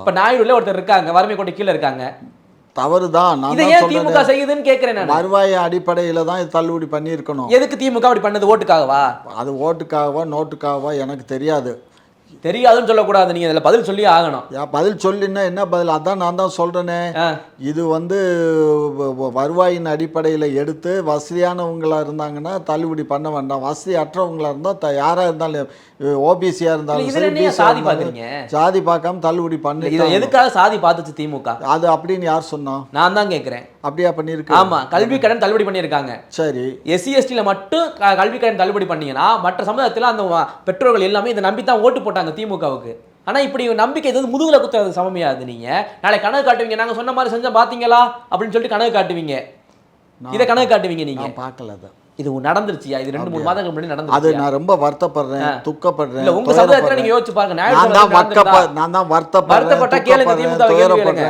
அப்ப நாயுடுல ஒருத்தர் இருக்காங்க, வறுமை கோட்டை கீழ இருக்காங்க. தவறுதான். நான் இதை தான் ஏன் சொல்றேன், திமுக செய்யுதுன்னு கேட்கிறேன் நான். வருவாய் அடிப்படையில தான் இது தள்ளுபடி பண்ணியிருக்கணும். எதுக்கு திமுக அப்படி பண்ணது? ஓட்டுக்காகவா? அது ஓட்டுக்காகவா நோட்டுக்காகவா எனக்கு தெரியாது. தெரியாதுன்னு சொல்லக்கூடாது, நீங்க இதுல பதில் சொல்லி ஆகணும். பதில் சொல்லினா என்ன பதில்? அதான் நான் தான் சொல்றேனே, இது வருவாயின் அடிப்படையில் எடுத்து வசதியானவங்களா இருந்தாங்கன்னா தள்ளுபடி பண்ண வேண்டாம். வசதி அற்றவங்களா இருந்தால் யாரா இருந்தாலும் ஓபிசியா இருந்தாலும் சரி, சாதி பாக்குறீங்க. சாதி பார்க்காம தள்ளுபடி பண்ணி. எதுக்காக சாதி பார்த்துச்சு திமுக? அது அப்படின்னு யார் சொன்னா? நான் தான் கேட்கிறேன். அப்படியா பண்ணிருக்கு? ஆமா, கல்வி கடன் தள்ளுபடி பண்ணியிருக்காங்க. சரி, எஸ்சி எஸ்டில மட்டும் கல்வி கடன் தள்ளுபடி பண்ணீங்கன்னா மற்ற சமுதாயத்தில் அந்த பெற்றோர்கள் எல்லாமே இதை நம்பி தான் ஓட்டு போட்டாங்க திமுகவுக்கு. ஆனா இப்படி நம்பிக்கை இது முதுகுல குத்துறது சமமையாது. நீங்க நாளை கணக்கு காட்டுவீங்க, நாங்க சொன்ன மாதிரி செஞ்சா பாத்தீங்களா அப்படின்னு சொல்லிட்டு கணக்கு காட்டுவீங்க. இதை கணக்கு காட்டுவீங்க நீங்க. பார்க்கல. இது நடந்துருச்சியா? இது 2-3 மாதங்களுக்கு முன்னாடி நடந்துருச்சு. அது நான் ரொம்ப வருத்தப்படுறேன், துக்கப்படுறேன். இல்ல, உங்க சமுதாயத்துல நீங்க யோசிச்சு பாருங்க. நான் தான் வருத்தப்பட்டேன், வருத்தப்பட்டா கேளுங்க, திமுக கேளுங்க.